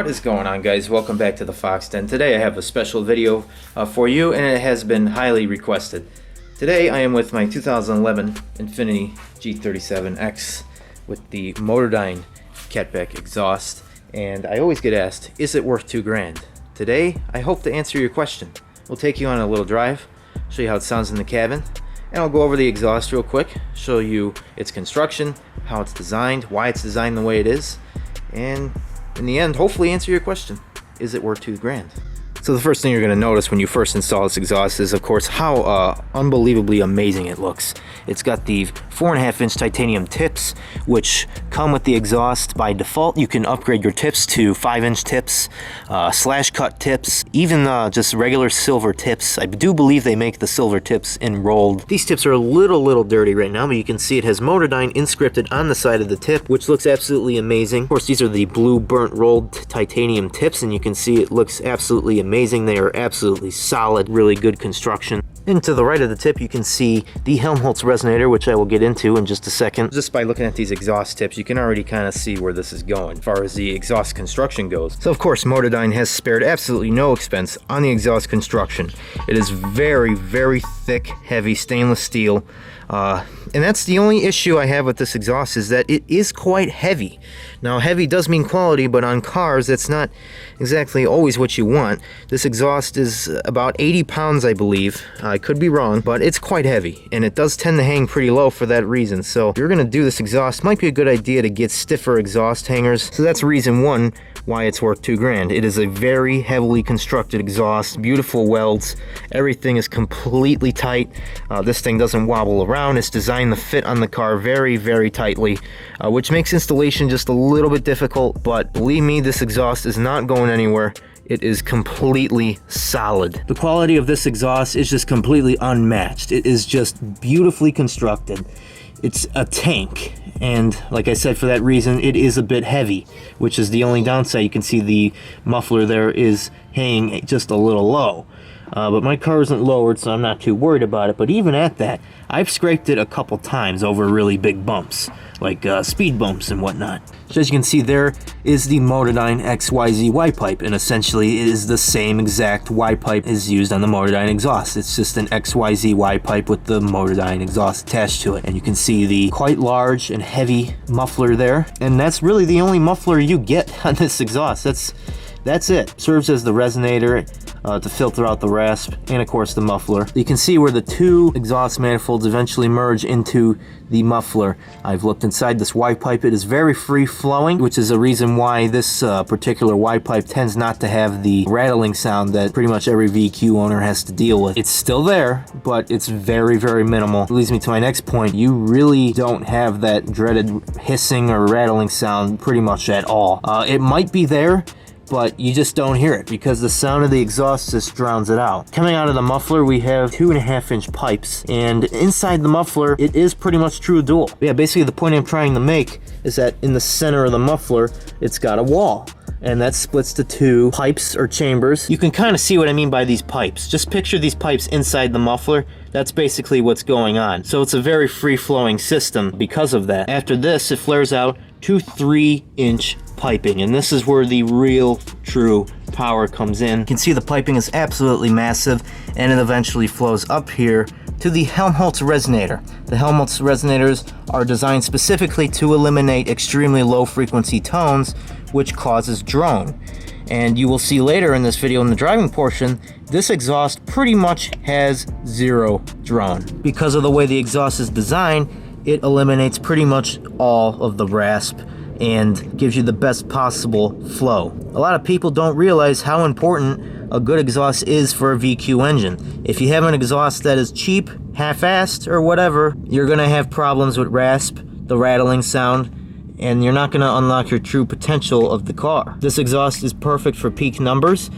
is going on, guys? Welcome back to the Fox Den. Today I have a special video for you, and it has been highly requested. Today I am with my 2011 Infiniti G37X with the Motordyne Catback exhaust, and I always get asked, is it worth $2,000? Today I hope to answer your question. We'll take you on a little drive, show you how it sounds in the cabin, and I'll go over the exhaust real quick, show you its construction, how it's designed, why it's designed the way it is, and in the end, hopefully answer your question. Is it worth $2,000? So the first thing you're going to notice when you first install this exhaust is, of course, how unbelievably amazing it looks. It's got the 4.5-inch titanium tips, which come with the exhaust by default. You can upgrade your tips to 5-inch tips, slash cut tips, even just regular silver tips. I do believe they make the silver tips in rolled. These tips are a little dirty right now, but you can see it has Motordyne inscripted on the side of the tip, which looks absolutely amazing. Of course, these are the blue burnt rolled titanium tips, and you can see it looks absolutely amazing. They are absolutely solid, really good construction. And to the right of the tip, you can see the Helmholtz resonator, which I will get into in just a second. Just by looking at these exhaust tips, you can already kind of see where this is going as far as the exhaust construction goes. So of course, Motordyne has spared absolutely no expense on the exhaust construction. It is very thick, heavy stainless steel. And that's the only issue I have with this exhaust, is that it is quite heavy. Now, heavy does mean quality, but on cars, that's not exactly always what you want. This exhaust is about 80 pounds, I believe. I could be wrong, but it's quite heavy, and it does tend to hang pretty low for that reason. So if you're going to do this exhaust, it might be a good idea to get stiffer exhaust hangers. So that's reason one why it's worth $2,000. It is a very heavily constructed exhaust, beautiful welds, everything is completely tight. This thing doesn't wobble around. It's designed to fit on the car very tightly, which makes installation just a little bit difficult, but believe me, this exhaust is not going anywhere. It is completely solid. The quality of this exhaust is just completely unmatched. It is just beautifully constructed. It's a tank, and like I said, for that reason, it is a bit heavy, which is the only downside. You can see the muffler there is hanging just a little low. But my car isn't lowered, so I'm not too worried about it. But even at that, I've scraped it a couple times over really big bumps, like speed bumps and whatnot. So as you can see, there is the Motordyne XYZ Y-pipe, and essentially it is the same exact Y-pipe as used on the Motordyne exhaust. It's just an XYZ Y-pipe with the Motordyne exhaust attached to it. And you can see the quite large and heavy muffler there, and that's really the only muffler you get on this exhaust. That's it. Serves as the resonator to filter out the rasp, and of course the muffler. You can see where the two exhaust manifolds eventually merge into the muffler. I've looked inside this Y-pipe. It is very free-flowing, which is a reason why this particular Y-pipe tends not to have the rattling sound that pretty much every VQ owner has to deal with. It's still there, but it's very minimal. It leads me to my next point. You really don't have that dreaded hissing or rattling sound pretty much at all. It might be there, but you just don't hear it because the sound of the exhaust just drowns it out. Coming out of the muffler, we have 2.5-inch pipes, and inside the muffler, it is pretty much true dual. Yeah, basically the point I'm trying to make is that in the center of the muffler, it's got a wall, and that splits to two pipes or chambers. You can kind of see what I mean by these pipes. Just picture these pipes inside the muffler. That's basically what's going on. So it's a very free-flowing system because of that. After this, it flares out to 3-inch piping, and this is where the real true power comes in. You can see the piping is absolutely massive, and it eventually flows up here to the Helmholtz resonator. The Helmholtz resonators are designed specifically to eliminate extremely low frequency tones, which causes drone. And you will see later in this video in the driving portion, this exhaust pretty much has zero drone. Because of the way the exhaust is designed, it eliminates pretty much all of the rasp and gives you the best possible flow. A lot of people don't realize how important a good exhaust is for a VQ engine. If you have an exhaust that is cheap, half-assed, or whatever, you're gonna have problems with rasp, the rattling sound, and you're not gonna unlock your true potential of the car. This exhaust is perfect for peak numbers.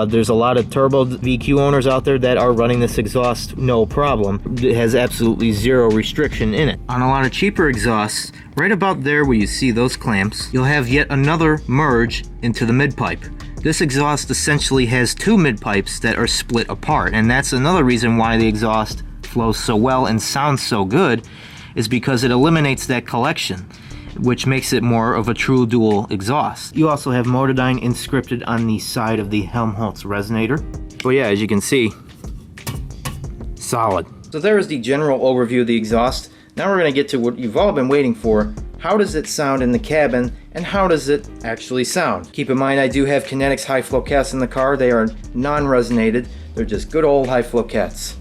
There's a lot of turbo VQ owners out there that are running this exhaust no problem. It has absolutely zero restriction in it. On a lot of cheaper exhausts, right about there where you see those clamps, you'll have yet another merge into the mid-pipe. This exhaust essentially has two mid-pipes that are split apart, and that's another reason why the exhaust flows so well and sounds so good, is because it eliminates that collection. which makes it more of a true dual exhaust. You also have Motordyne inscripted on the side of the Helmholtz resonator. But yeah, as you can see, solid. So there is the general overview of the exhaust. Now we're going to get to what you've all been waiting for. How does it sound in the cabin, and how does it actually sound? Keep in mind, I do have Kinetics high flow cats in the car. They are non-resonated. They're just good old high flow cats.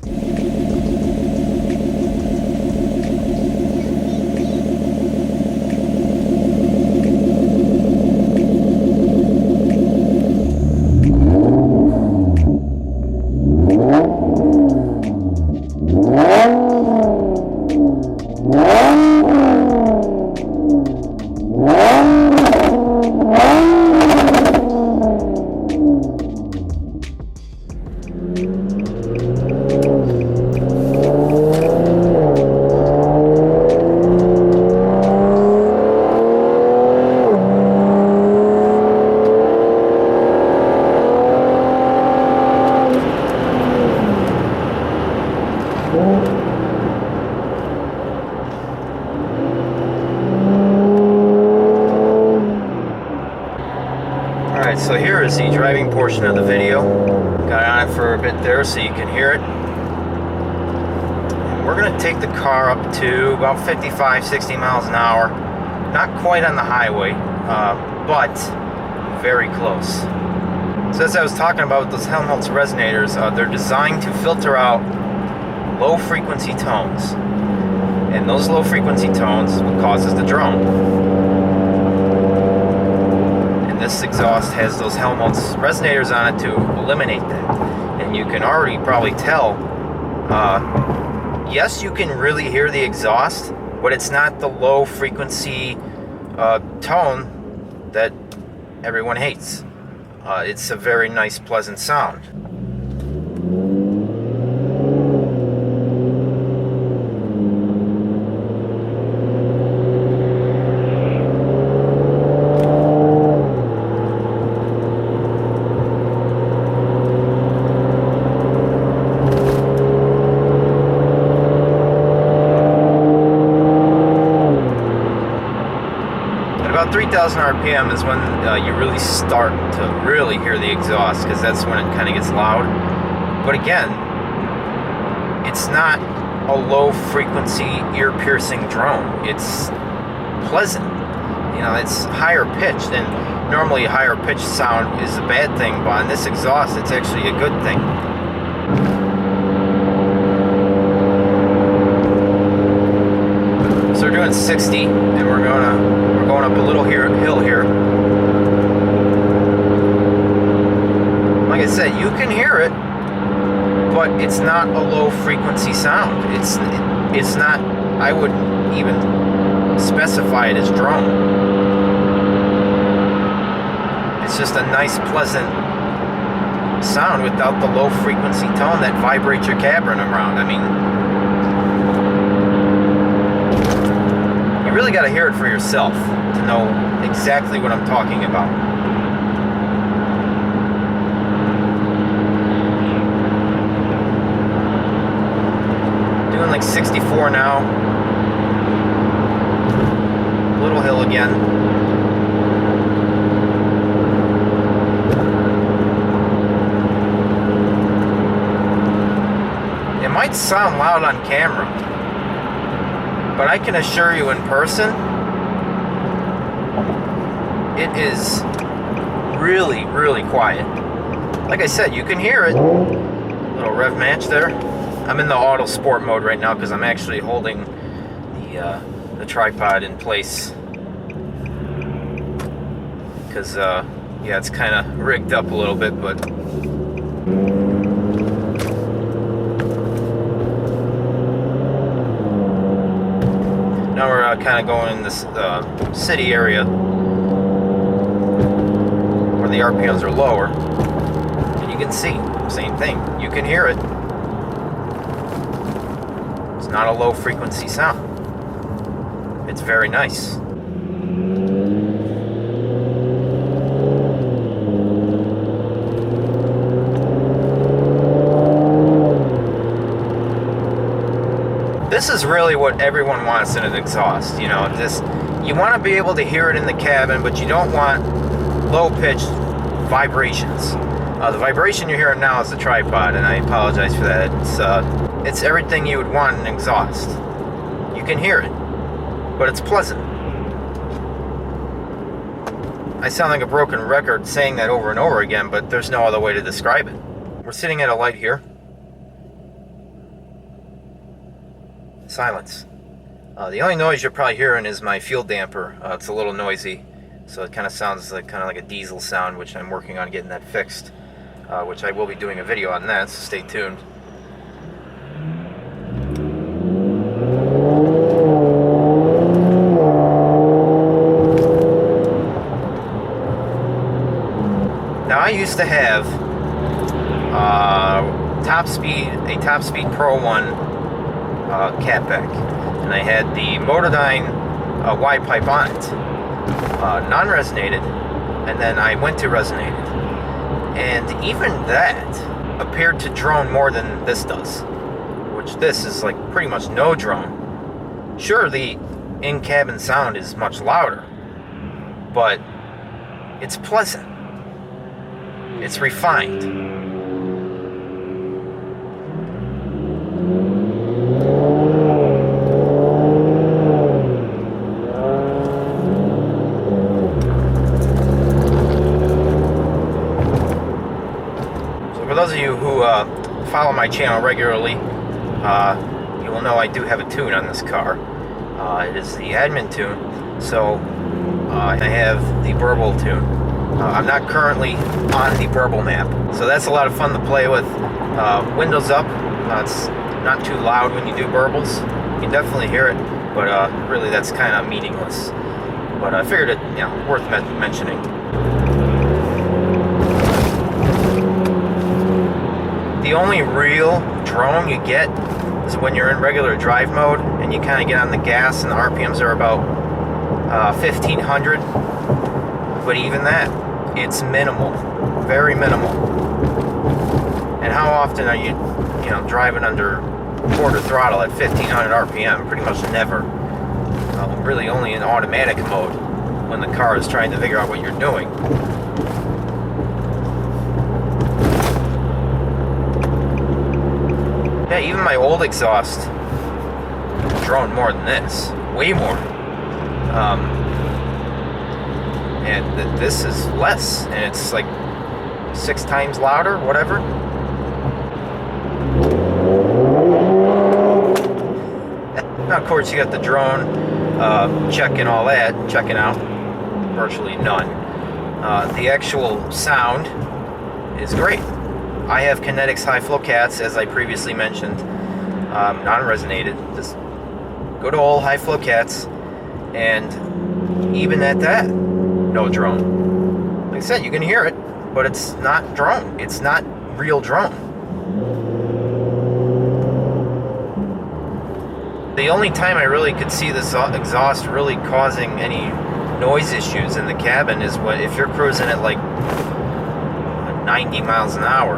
Alright, so here is the driving portion of the video. Got on it for a bit there so you can hear it. And we're going to take the car up to about 55, 60 miles an hour. Not quite on the highway, but very close. So as I was talking about those Helmholtz resonators, they're designed to filter out low frequency tones. And those low frequency tones is what causes the drone. This exhaust has those Helmholtz resonators on it to eliminate that. And you can already probably tell, yes, you can really hear the exhaust, but it's not the low frequency tone that everyone hates. It's a very nice, pleasant sound. About 3,000 RPM is when you really start to really hear the exhaust, because that's when it kind of gets loud. But again, it's not a low frequency ear-piercing drone. It's pleasant. You know, it's higher pitched, and normally higher pitched sound is a bad thing, but on this exhaust it's actually a good thing. So we're doing 60, and we're going up a little hill here. Like I said, you can hear it, but it's not a low frequency sound. It's not, I wouldn't even specify it as drone. It's just a nice, pleasant sound without the low frequency tone that vibrates your cabin around. I mean, you really got to hear it for yourself to know exactly what I'm talking about. Doing like 64 now. Little hill again. It might sound loud on camera, but I can assure you in person, it is really, really quiet. Like I said, you can hear it. Little rev match there. I'm in the auto sport mode right now because I'm actually holding the tripod in place. Because, yeah, it's kind of rigged up a little bit, but... Now we're kind of going in this city area where the RPMs are lower, and you can see, same thing, you can hear it. It's not a low frequency sound. It's very nice. This is really what everyone wants in an exhaust, you know, just, you want to be able to hear it in the cabin, but you don't want low-pitched vibrations. The vibration you're hearing now is the tripod, and I apologize for that. It's everything you would want in an exhaust. You can hear it, but it's pleasant. I sound like a broken record saying that over and over again, but there's no other way to describe it. We're sitting at a light here. Silence. The only noise you're probably hearing is my fuel damper. It's a little noisy, so it kind of sounds like a diesel sound, which I'm working on getting that fixed, which I will be doing a video on that, so stay tuned. Now I used to have a Top Speed Pro 1 Catback, and I had the Motordyne wide pipe on it, non-resonated, and then I went to resonated, and even that appeared to drone more than this does, which this is like pretty much no drone. Sure, the in-cabin sound is much louder, but it's pleasant. It's refined. So for those of you who follow my channel regularly, you will know I do have a tune on this car. It is the admin tune, so I have the Burble tune. I'm not currently on the Burble map, so that's a lot of fun to play with. Windows up, it's not too loud when you do burbles. You can definitely hear it, but really that's kind of meaningless. But I figured it, worth mentioning. The only real drone you get is when you're in regular drive mode and you kind of get on the gas and the RPMs are about 1500. But even that, it's minimal, very minimal. And how often are you driving under quarter throttle at 1500 RPM? Pretty much never. Really only in automatic mode when the car is trying to figure out what you're doing. Yeah, even my old exhaust droned more than this, way more. And this is less, and it's like 6 times louder, whatever. Now, of course, you got the drone checking all that, checking out virtually none. The actual sound is great. I have Kinetics high flow cats, as I previously mentioned, non-resonated. Just go to all high flow cats, and even at that, no drone. Like I said, you can hear it, but it's not drone. It's not real drone. The only time I really could see this exhaust really causing any noise issues in the cabin is if you're cruising at like 90 miles an hour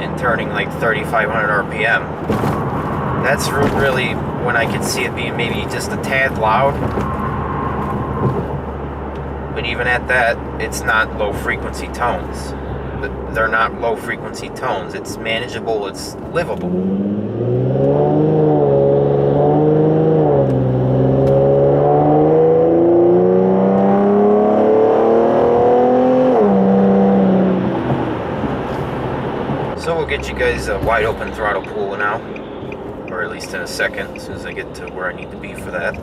and turning like 3,500 RPM. That's really when I could see it being maybe just a tad loud. But even at that, it's not low frequency tones. They're not low frequency tones. It's manageable, it's livable. So we'll get you guys a wide open throttle pull now, or at least in a second, as soon as I get to where I need to be for that.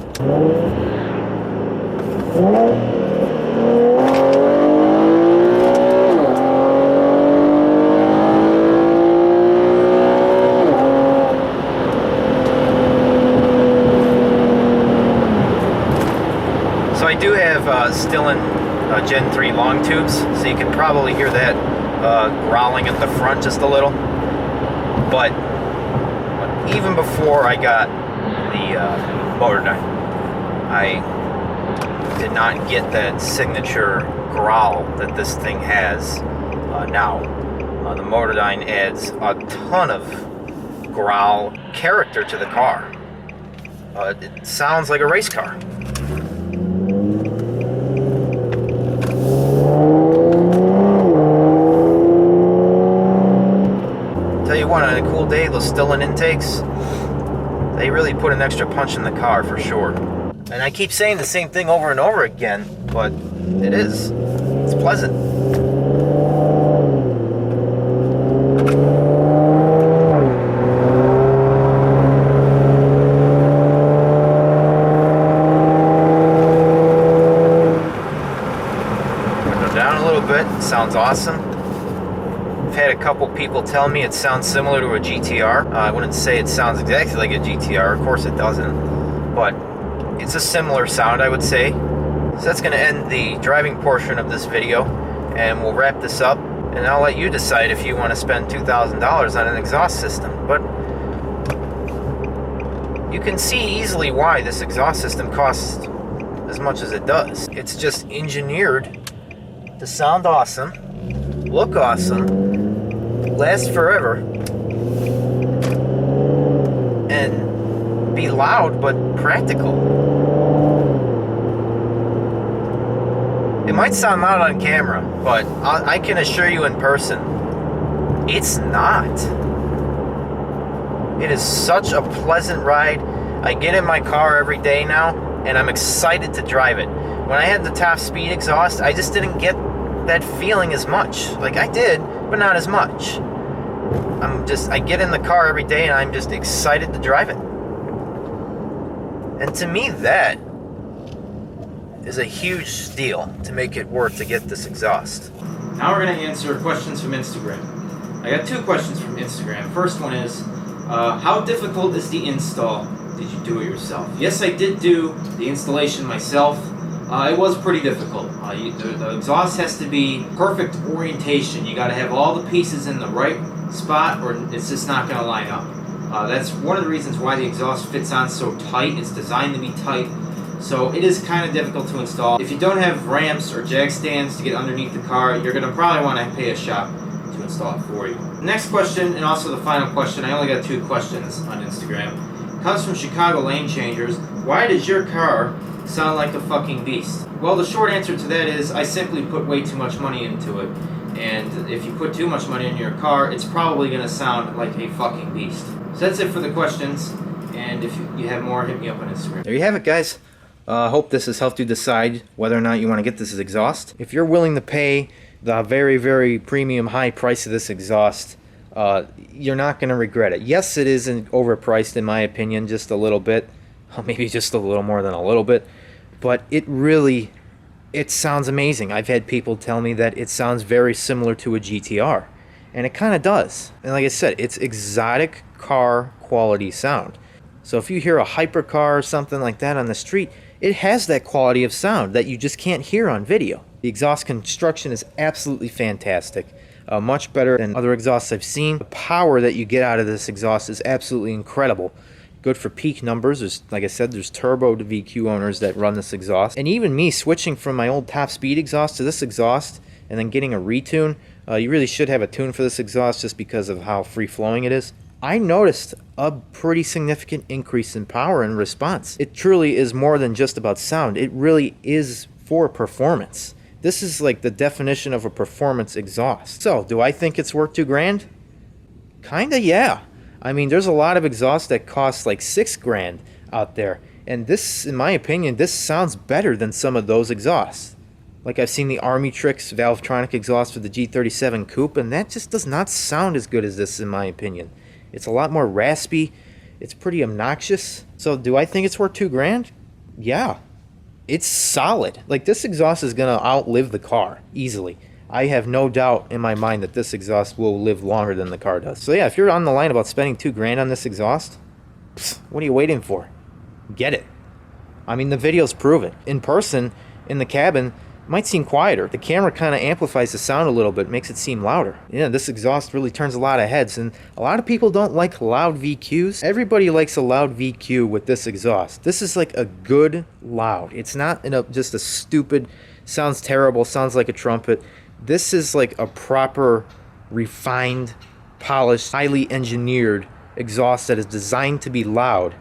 So I do have still in Gen 3 long tubes, so you can probably hear that growling at the front just a little. But even before I got the Motordyne, I did not get that signature growl that this thing has now. The Motordyne adds a ton of growl character to the car. It sounds like a race car. on a cool day, those still-in intakes, they really put an extra punch in the car for sure. And I keep saying the same thing over and over again, but it is. It's pleasant. Window down a little bit. Sounds awesome. I've had a couple people tell me it sounds similar to a GTR. I wouldn't say it sounds exactly like a GTR. Of course it doesn't. But it's a similar sound, I would say. So that's going to end the driving portion of this video, and we'll wrap this up, and I'll let you decide if you want to spend $2,000 on an exhaust system. But you can see easily why this exhaust system costs as much as it does. It's just engineered to sound awesome, look awesome, last forever, and be loud but practical. It might sound loud on camera, but I can assure you in person, it's not. It is such a pleasant ride. I get in my car every day now, and I'm excited to drive it. When I had the top speed exhaust, I just didn't get that feeling as much. Like I did, but not as much. I get in the car every day, and I'm just excited to drive it. And to me, that is a huge deal to make it worth to get this exhaust. Now we're going to answer questions from Instagram. I got 2 questions from Instagram. First one is, how difficult is the install? Did you do it yourself? Yes, I did do the installation myself. It was pretty difficult. The exhaust has to be perfect orientation. You got to have all the pieces in the right spot, or it's just not going to line up. That's one of the reasons why the exhaust fits on so tight. It's designed to be tight. So it is kind of difficult to install. If you don't have ramps or jag stands to get underneath the car, you're going to probably want to pay a shop to install it for you. Next question, and also the final question, I only got 2 questions on Instagram, comes from Chicago Lane Changers. Why does your car sound like a fucking beast? Well, the short answer to that is I simply put way too much money into it. And if you put too much money in your car, it's probably going to sound like a fucking beast. So that's it for the questions. And if you have more, hit me up on Instagram. There you have it, guys. I hope this has helped you decide whether or not you want to get this exhaust. If you're willing to pay the very, very premium high price of this exhaust, you're not going to regret it. Yes, it is overpriced in my opinion, just a little bit. Maybe just a little more than a little bit. But it sounds amazing. I've had people tell me that it sounds very similar to a GTR. And it kind of does. And like I said, it's exotic car quality sound. So if you hear a hypercar or something like that on the street, it has that quality of sound that you just can't hear on video. The exhaust construction is absolutely fantastic. Much better than other exhausts I've seen. The power that you get out of this exhaust is absolutely incredible. Good for peak numbers. Like I said, there's turbo to VQ owners that run this exhaust. And even me switching from my old top speed exhaust to this exhaust and then getting a retune, you really should have a tune for this exhaust just because of how free-flowing it is. I noticed a pretty significant increase in power and response. It truly is more than just about sound. It really is for performance. This is like the definition of a performance exhaust. So, do I think it's worth $2,000? Kinda, yeah. I mean, there's a lot of exhausts that cost like $6,000 out there. And this, in my opinion, this sounds better than some of those exhausts. Like I've seen the Army Tricks Valvetronic exhaust for the G37 Coupe, and that just does not sound as good as this in my opinion. It's a lot more raspy. It's pretty obnoxious. So do I think it's worth $2,000? Yeah. It's solid. Like this exhaust is going to outlive the car easily. I have no doubt in my mind that this exhaust will live longer than the car does. So yeah, if you're on the line about spending $2,000 on this exhaust, what are you waiting for? Get it. I mean, the videos prove it. In person, in the cabin, might seem quieter. The camera kind of amplifies the sound a little bit, makes it seem louder. Yeah, this exhaust really turns a lot of heads, and a lot of people don't like loud VQs. Everybody likes a loud VQ with this exhaust. This is like a good loud. It's not just a stupid, sounds terrible, sounds like a trumpet. This is like a proper, refined, polished, highly engineered exhaust that is designed to be loud,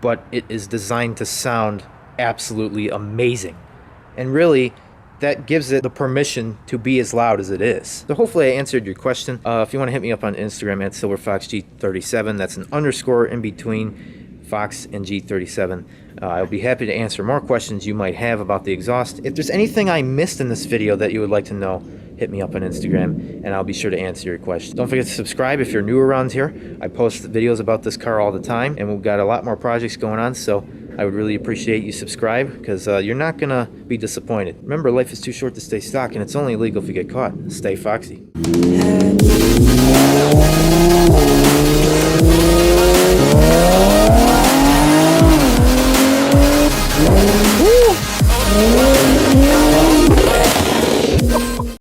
but it is designed to sound absolutely amazing. And really, that gives it the permission to be as loud as it is. So hopefully I answered your question. If you want to hit me up on Instagram at SilverFoxG37, that's an underscore in between Fox and G37. I'll be happy to answer more questions you might have about the exhaust. If there's anything I missed in this video that you would like to know, hit me up on Instagram and I'll be sure to answer your questions. Don't forget to subscribe if you're new around here. I post videos about this car all the time, and we've got a lot more projects going on, so I would really appreciate you subscribe, because you're not gonna be disappointed. Remember, life is too short to stay stock, and it's only illegal if you get caught. Stay foxy.